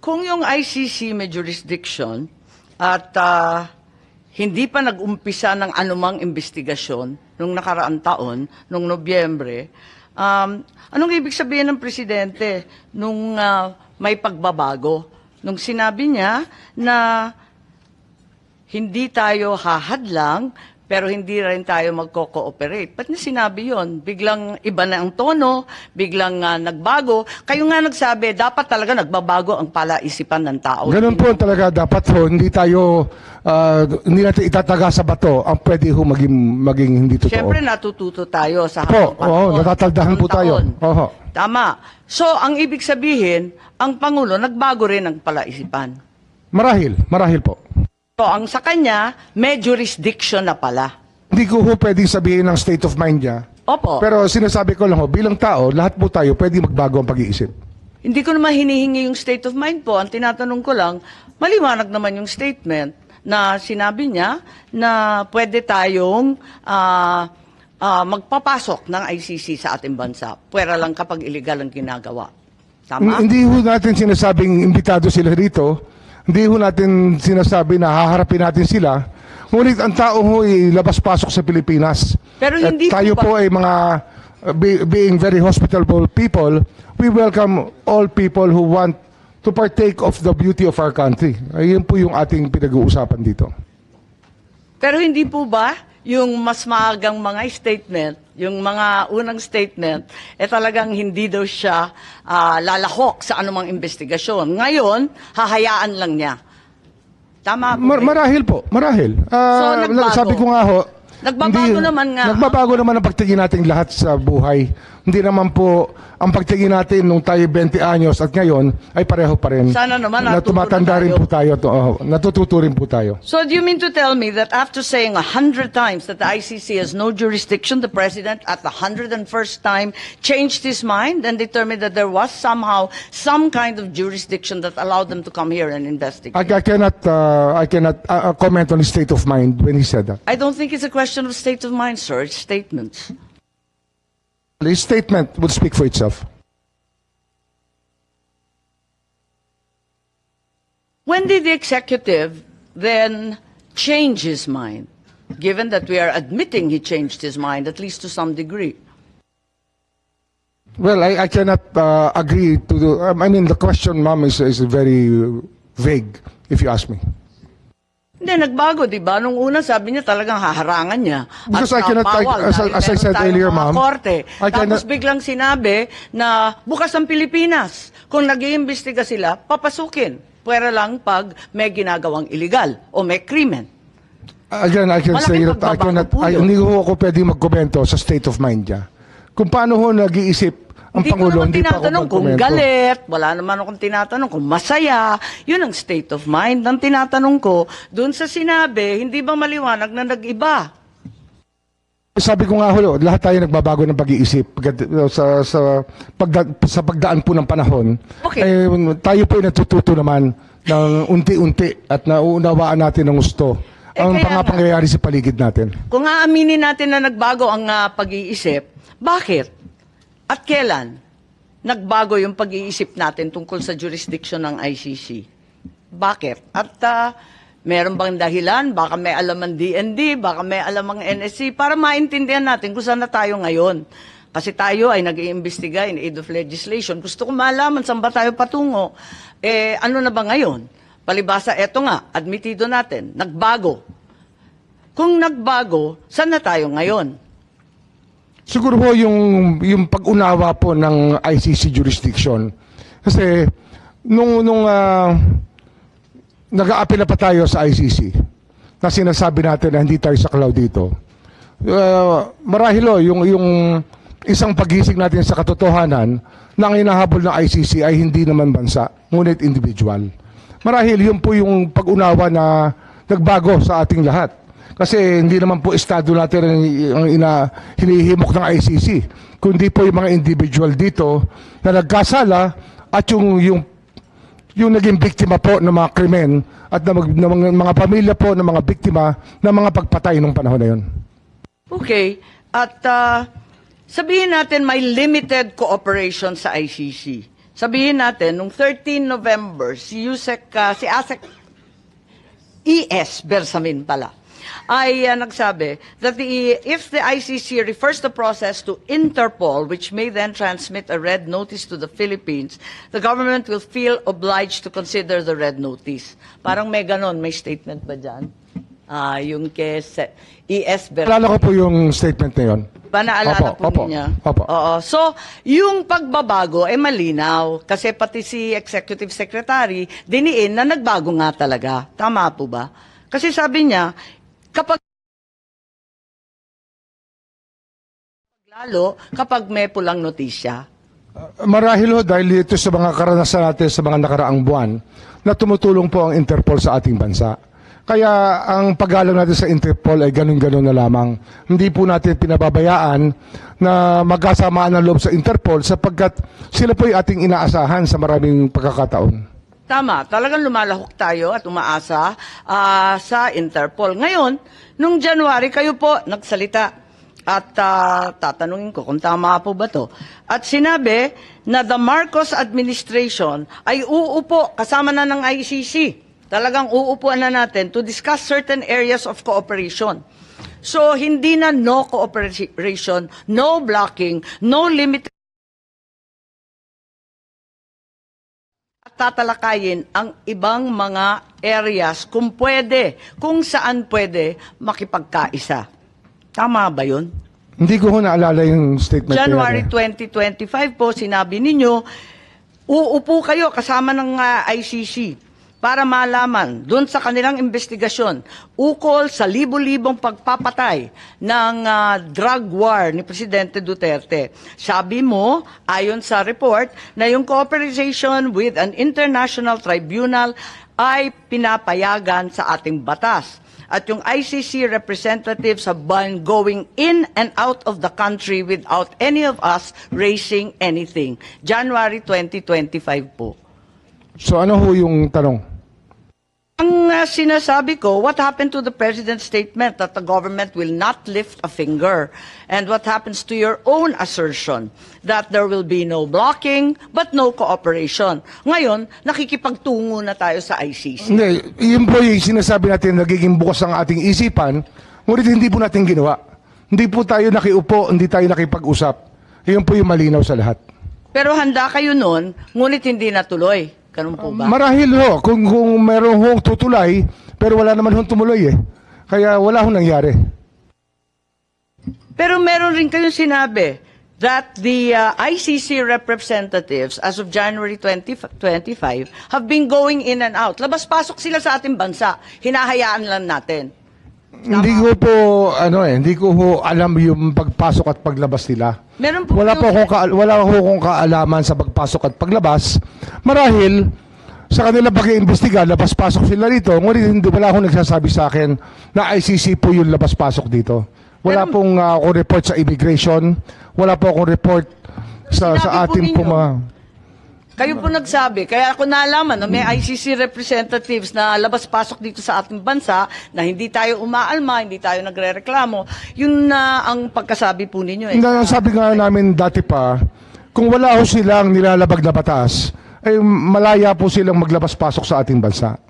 Kung yung ICC may jurisdiction at hindi pa nag-umpisa ng anumang investigasyon nung nakaraang taon, nung Nobyembre, anong ibig sabihin ng Presidente nung may pagbabago? Nung sinabi niya na hindi tayo hahadlang, pero hindi rin tayo magko-cooperate. Ba't niya sinabi yon? Biglang iba na ang tono, biglang nagbago. Kayo nga nagsabi, dapat talaga nagbabago ang palaisipan ng tao. Ganun po talaga dapat ho, hindi natin itataga sa bato ang pwede ho maging hindi totoo. Siyempre natututo tayo sa habang panahon. Oo, natataldahan po tayo. Oho. Tama. So, ang ibig sabihin, ang Pangulo, nagbago rin ang palaisipan. Marahil po. So, ang sa kanya, may jurisdiction na pala. Hindi ko ho pwedeng sabihin ng state of mind niya. Opo. Pero sinasabi ko lang ho, bilang tao, lahat po tayo pwede magbago ang pag-iisip. Hindi ko naman hinihingi yung state of mind po. Ang tinatanong ko lang, maliwanag naman yung statement na sinabi niya na pwede tayong magpapasok ng ICC sa ating bansa. Pwera lang kapag illegal ang ginagawa. Tama? Hindi ho natin sinasabing imbitado sila rito. Hindi ho natin sinasabi na haharapin natin sila. Ngunit ang tao ho ay labas-pasok sa Pilipinas. Pero hindi tayo po ay mga being very hospitable people, we welcome all people who want to partake of the beauty of our country. Ayun po yung ating pinag-uusapan dito. Pero hindi po ba yung mas maagang mga statement, yung mga unang statement, talagang hindi daw siya lalahok sa anumang investigasyon. Ngayon, hahayaan lang niya. Tama po. Marahil po, marahil. nagbago. Sabi ko nga ho, Nagbabago naman nga. Nagbabago naman ang pagtingin natin lahat sa buhay. Hindi naman po ang pagtingin natin nung tayo 20 anyos at ngayon ay pareho pa rin. Sana naman na tumatanda rin po tayo. Natututo rin po tayo. So do you mean to tell me that after saying 100 times that the ICC has no jurisdiction, the President at the 101st time changed his mind and determined that there was somehow some kind of jurisdiction that allowed them to come here and investigate? I cannot comment on his state of mind when he said that. I don't think it's a question of state of mind, sir. It's statements. His statement would speak for itself. When did the executive then change his mind, given that we are admitting he changed his mind, at least to some degree? Well, I cannot agree to the... I mean, the question, ma'am, is very vague, if you ask me. Hindi, nagbago, di ba? Nung una, sabi niya talagang haharangan niya. Because at I cannot, bawal, as I said earlier, ma'am, Tapos biglang sinabi na bukas ang Pilipinas. Kung nag-iimbestiga sila, papasukin. Pwera lang pag may ginagawang illegal o may krimen. Again, I can say that hindi ko ako pwedeng magkomento sa state of mind niya. Kung paano ho nag-iisip ang Pangulo, hindi pa ako tinatanong kung galit, wala naman akong tinatanong kung masaya. Yun ang state of mind. Ang tinatanong ko, dun sa sinabi, hindi ba maliwanag na nag-iba? Sabi ko nga ho, lahat tayo nagbabago ng pag-iisip sa pagdaan po ng panahon. Okay. Tayo po ay natututo naman ng unti-unti at nauunawaan natin ng gusto ang pangyayari sa paligid natin. Kung aaminin natin na nagbago ang pag-iisip, bakit? At kailan nagbago yung pag-iisip natin tungkol sa jurisdiction ng ICC? Bakit? At meron bang dahilan? Baka may alam ang DND, baka may alam ang NSC, para maintindihan natin kung saan na tayo ngayon. Kasi tayo ay nag-iimbestiga in aid of legislation. Gusto ko malaman saan ba tayo patungo. Ano na ba ngayon? Palibasa, eto nga, admitido natin, nagbago. Kung nagbago, saan na tayo ngayon? Siguro po yung pag-unawa po ng ICC jurisdiction. Kasi nung nag-a-apela pa tayo sa ICC, na sinasabi natin na hindi tayo saklaw dito, marahil yung isang pagising natin sa katotohanan na ang hinahabol ng ICC ay hindi naman bansa, ngunit individual. Marahil yun po yung pag-unawa na nagbago sa ating lahat. Kasi hindi naman po estado natin ang hinihimok ng ICC, kundi po yung mga individual dito na nagkasala at yung naging biktima po ng mga krimen at ng mga pamilya po ng mga biktima ng mga pagpatay nung panahon na yun. Okay. At sabihin natin may limited cooperation sa ICC. sabihin natin, nung 13 November, si ASEC ES Bersamin pala, ay nagsabi that if the ICC refers the process to Interpol, which may then transmit a red notice to the Philippines, the government will feel obliged to consider the red notice. Parang may ganon, may statement ba dyan? Yung kay ES Bersamin. Alala ko po yung statement na yun. Naalala po Opo. niya. Opo. Oo. So, yung pagbabago ay malinaw kasi pati si Executive Secretary diniin na nagbago nga talaga. Tama po ba? Kasi sabi niya, kapag may pulang notisya. Marahil ho dahil ito sa mga karanasan natin sa mga nakaraang buwan na tumutulong po ang Interpol sa ating bansa. Kaya ang pag-alam natin sa Interpol ay ganun-ganun na lamang. Hindi po natin pinababayaan na magkasamaan ng loob sa Interpol sapagkat sila po ay ating inaasahan sa maraming pagkakataon. Tama, talagang lumalahok tayo at umaasa sa Interpol. Ngayon, nung January, kayo po nagsalita at tatanungin ko kung tama po ba to. At sinabi na the Marcos administration ay uupo kasama na ng ICC. Talagang uupuan na natin to discuss certain areas of cooperation. So, hindi na no cooperation, no blocking, no limited tatalakayin ang ibang mga areas kung saan pwede makipagkaisa. Tama ba yun? Hindi ko ho naalala yung statement. January 2025 po, sinabi ninyo, uupo kayo kasama ng ICC para malaman doon sa kanilang investigasyon ukol sa libo-libong pagpapatay ng drug war ni Presidente Duterte. Sabi mo, ayon sa report, na yung cooperation with an international tribunal ay pinapayagan sa ating batas. At yung ICC representatives have been going in and out of the country without any of us raising anything. January 2025 po. So ano ho yung tanong? Ang sinasabi ko, what happened to the President's statement that the government will not lift a finger? And what happens to your own assertion that there will be no blocking but no cooperation? Ngayon, nakikipagtungo na tayo sa ICC. Hindi, yun po yung sinasabi natin nagiging bukas ang ating isipan, ngunit hindi po natin ginawa. Hindi po tayo nakiupo, hindi tayo nakipag-usap. Yun po yung malinaw sa lahat. Pero handa kayo nun, ngunit hindi natuloy. Ganun po ba? Marahil ho, kung meron hong tutulay, pero wala naman hong tumuloy eh. Kaya wala hong nangyari. Pero meron rin kayong sinabi that the ICC representatives as of January 2025 have been going in and out. Labas-pasok sila sa ating bansa. Hinahayaan lang natin. Hindi ko po hindi ko ho alam yung pagpasok at paglabas nila. Meron po Wala po akong kaalaman sa pagpasok at paglabas. Marahil sa kanilang pag-iimbestiga, labas-pasok sila rito. Ngunit wala akong nagsasabi sa akin na ICC po yung labas-pasok dito. Wala pong akong report sa immigration. Wala po akong report sa ating mga... Kayo po nagsabi, kaya ako naalaman na may ICC representatives na labas-pasok dito sa ating bansa na hindi tayo umaalma, hindi tayo nagrereklamo. Yun na ang pagkasabi po ninyo. Sabi nga namin dati pa, kung wala ho silang nilalabag na batas, ay malaya po silang maglabas-pasok sa ating bansa.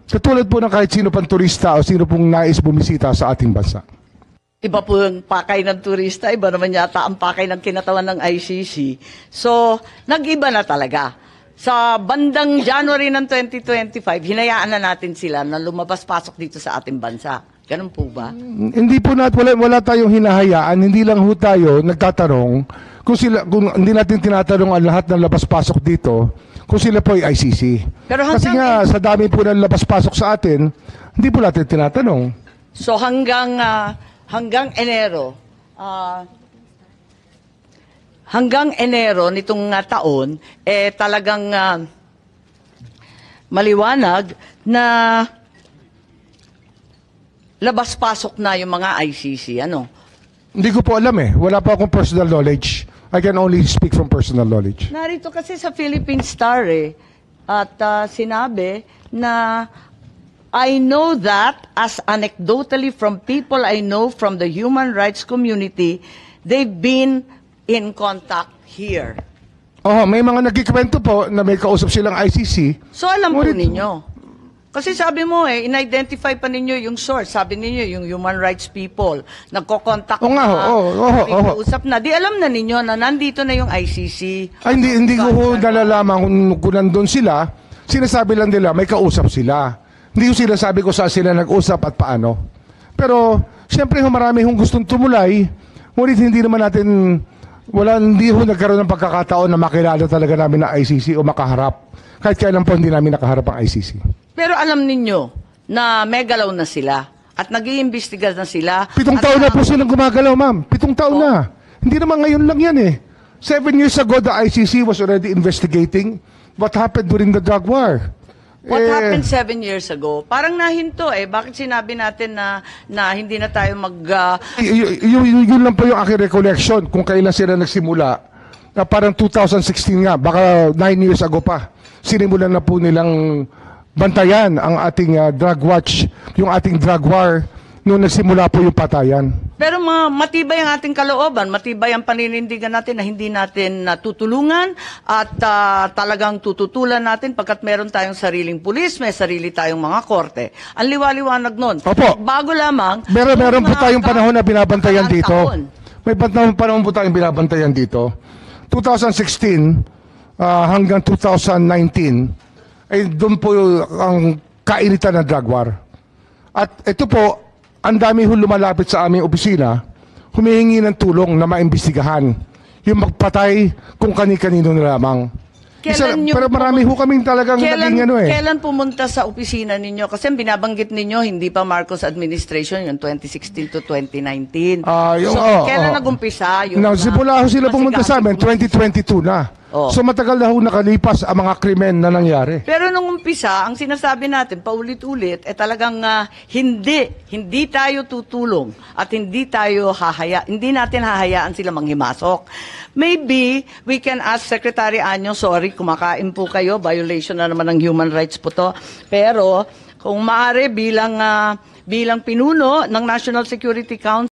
Katulad po ng kahit sino pang turista o sino pong nais bumisita sa ating bansa. Iba po yung pakay ng turista, iba naman yata ang pakay ng kinatawan ng ICC. So, nag-iba na talaga. Sa bandang January ng 2025, hinayaan na natin sila na lumabas-pasok dito sa ating bansa. Ganun po ba? Hindi po wala tayong hinahayaan, hindi lang ho tayo nagtatanong kung hindi natin tinatanong ang lahat ng labas-pasok dito kung sila po ay ICC. Pero kasi nga sa dami po ng labas-pasok sa atin, hindi po natin tinatanong. So hanggang Enero nitong taon, talagang maliwanag na labas-pasok na yung mga ICC. Ano? Hindi ko po alam eh. Wala pa akong personal knowledge. I can only speak from personal knowledge. Narito kasi sa Philippine Star at sinabi na I know that as anecdotally from people I know from the human rights community, they've been in contact here. Oh, may mga nagkikwento po na may kausap silang ICC. So alam po Ngunit- ninyo. Kasi sabi mo in-identify pa ninyo yung source. Sabi ninyo, yung human rights people, nagko-contact Oo nga, usap na. Di alam na ninyo na nandito na yung ICC. Ay, hindi ko ho nalalaman kung nandun sila. Sinasabi lang nila, may kausap sila. Hindi ko sinasabi ko saan sila nag-usap at paano. Pero, siyempre marami hong gustong tumulay. Ngunit hindi naman natin, hindi ho nagkaroon ng pagkakataon na makilala talaga namin na ICC o makaharap. Kahit kailan po hindi namin nakaharap ang ICC. Pero alam ninyo na may galaw na sila at nag-iimbestiga na sila. 7 at taon na po silang gumagalaw, ma'am. 7 taon Oh. na. Hindi naman ngayon lang yan eh. 7 years ago, the ICC was already investigating what happened during the drug war. What happened 7 years ago? Parang nahinto eh. Bakit sinabi natin na hindi na tayo Yun lang po yung aking recollection kung kailan sila nagsimula. Na parang 2016 nga, baka 9 years ago pa. Sinimulan na po nilang bantayan ang ating drug watch, yung ating drug war, nung nagsimula po yung patayan. Pero matibay ang ating kalooban, matibay ang paninindigan natin na hindi natin tutulungan at talagang tututulan natin pagkat meron tayong sariling pulis, may sarili tayong mga korte. Ang liwaliwanag nun. Opo. Bago lamang, Meron po tayong panahon na binabantayan nakaraang dito. taon. May panahon po tayong binabantayan dito. 2016 hanggang 2019 ay doon po ang kainitan ng drug war. At ito po, ang dami ho lumalapit sa aming opisina, humihingi ng tulong na maimbestigahan yung magpatay kung kani-kanino na lamang. Pero marami ho kaming talagang naging ano eh. Kailan pumunta sa opisina ninyo? Kasi ang binabanggit ninyo, hindi pa Marcos administration, yung 2016 to 2019. Kailan nagumpisa? Simula ho sila pumunta sa amin, 2022 na. Oh. So matagal na ho nakalipas ang mga krimen na nangyari. Pero nung umpisa, ang sinasabi natin, paulit-ulit, talagang hindi tayo tutulong at hindi natin hahayaan sila manghimasok. Maybe we can ask Secretary Anyo, sorry, kumakain po kayo, violation na naman ng human rights po to. Pero kung maaari bilang pinuno ng National Security Council,